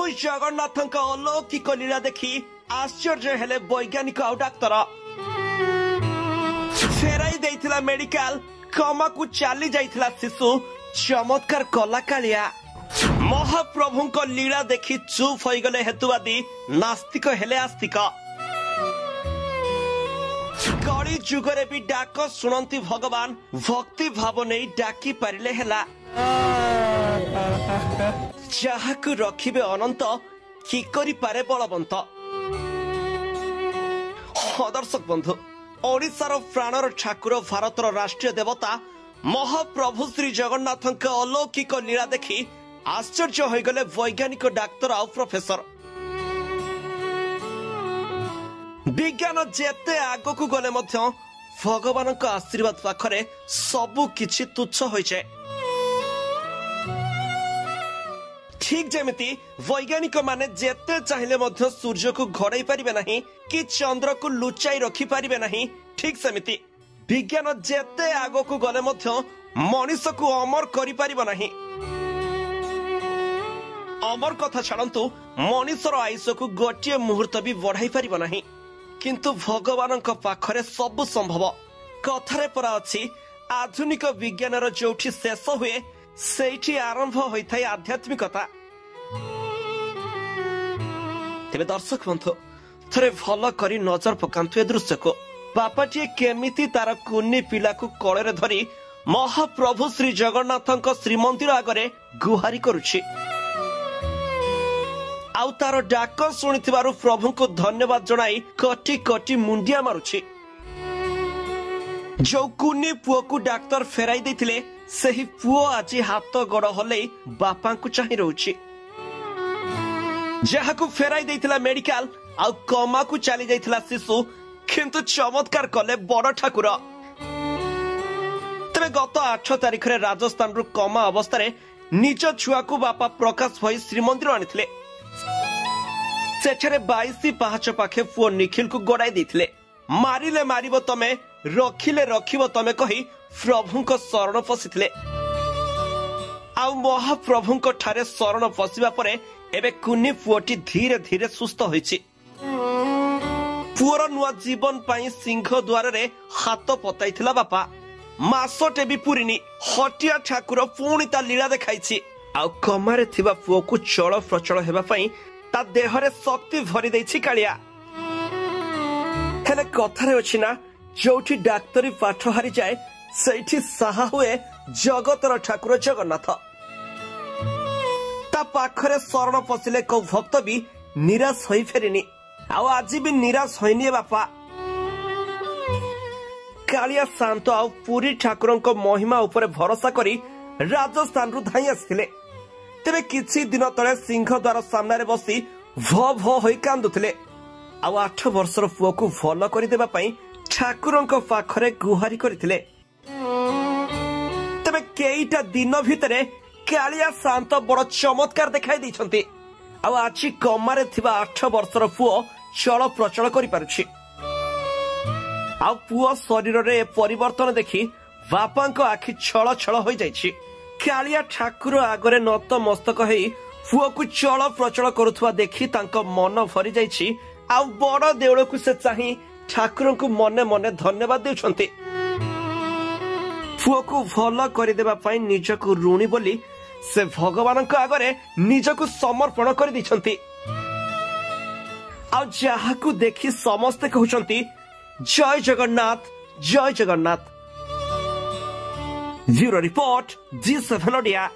प्रभु जगन्नाथ अलौकिक लीला देखि आश्चर्य हेले वैज्ञानिक आउ डाक्तर फेराई देइथिला मेडिकल कमा को चली जाइथिला शिशु चमत्कार कला कालिया महाप्रभु लीला देखि चुप हो गले हेतुवादी नास्तिक हेले आस्तिक कली जुगरे भी डाक शुणती भगवान भक्ति भाव नहीं डाकी पारिले हेला जहाकु रखिबे अनंत कि करि पारे बलवंत। दर्शक बंधु ओडिशार प्राणर ठाकुर भारतर राष्ट्रीय देवता महाप्रभु श्री जगन्नाथ अलौकिक लीला देखि आश्चर्य हो गले वैज्ञानिक डाक्तर आउ प्रोफेसर। विज्ञान जेते आगकू गले मध्य भगवान आशीर्वाद पाखरे सबु किछि तुच्छ होइछे। ठीक जेमिति वैज्ञानिक माने जेते चाहिले मध्य सूर्य को घड़ाई पारिबे नाही कि चंद्र को लुचाई रखी पारिबे नाही, ठीक सेमिति विज्ञान जेते आगकू गले मध्य मनुष्य को अमर करि पारिबो नाही। अमर कथा छाड़ंतु मनुष्यर आयुष को गोटे मुहूर्त भी बढ़ाई पारिबो नाही, किंतु भगवान पाखरे सब संभव। कथारे परा अछि आधुनिक विज्ञानर जोठी शेष हुए सेठी आरंभ होइथाय आध्यात्मिकता। तेबे दर्शक बंधु थरे भल करी नजर पकांतु ए दृश्य को। बापाटी केमिति तार कुन्नी पिला को कोଳରେ धरी महाप्रभु श्री जगन्नाथଙ୍କ श्रीमंदिर आगरे गुहारी करुछि आउ तार डाक शुणिथिबारु प्रभु को धन्यवाद जणाई कोटी कोटी मुंडिया मारुछि। जो कुन्नी पुओ को डाक्टर फेराई देथिले सेही पुओ आज हाथ गोड़ हले बापा को चाहि रहउछि। जहाकू फेराई देथिला मेडिकल आउ कमा को चली जाइथिला शिशु किंतु चमत्कार कले बड़ ठाकुर। तबे गत 8 तारिख रे राजस्थान रु कमा अवस्था रे निज छुआ को बापा प्रकाश भई श्रीमंदिर आनिथिले। सेठरे 22 पाहाच पाखे पुओ निखिल को गोड़ाई देथिले। मारिले मारिबो तमे रखिले रखिबो तमे कही प्रभुको शरण पसिथिले। आउ महाप्रभुको ठारे शरण पसिबा परे एबे कुन्नी पुओटी धीरे धीरे सुस्थ होइछि। पुओर नुआ जीवन पाई सिंह द्वार रे हाथ पताइथिला बापा। मासटे भी पुरिनी हटिया ठाकुर पुणी ता लीला देखाइछि। आउ कमारे थिबा पुओ को चल प्रचल हेबा पई ता देहरे शक्ति भरी दैछि कालिया। हेले कथारे अछि ना जोठी डाक्तरी पाठ हारी जाए सेठी साहा हुए जगतर ठाकुर जगन्नाथ। ता पाखरे शरण पसिले को भक्त भी निराश होई फेरिनी आउ आज भी निराश होइनी बापा। कालिया शांत आउ पुरी ठाकुरଙ୍କ महिमा ऊपर भरोसा करी राजस्थान रु धाई आसिथिले। तेबे किछि दिन तळे सिंह द्वार सामने रे बसी भ भ होई कांदुथिले। आउ 8 वर्षर पुओ को भल करि देबा पई ठाकुरଙ୍କ पाखरे गुहारी करथिले। तबे केईटा दिन भितरे कालिया शांत बड़ चमत्कार देखाई दैछंती। आउ आछि कमारे थिबा 8 वर्षर पुओ चल प्रचल करि पारुछि। आउ पुओ शरीर रे परिवर्तन देखि बापाଙ୍କ आखि छळ छळ होई जाइछि। कालिया ठाकुर आगरे नत मस्तक हेई पुओ को चल प्रचल करुथुवा देखि तांको मन भरि जाइछि। आउ बड़ देउळ को से चाहि ठाकुर को मने मने धन्यवाद देउछंती। पुओ को भल करि देबा पई निजको ऋणी बोली से भगवानଙ୍କ आगरे निजको समर्पण करि दैछंती। आ जहाकू देखि समस्त कहउछंती जय जगन्नाथ जय Jagannath. Bureau report G7 Odia.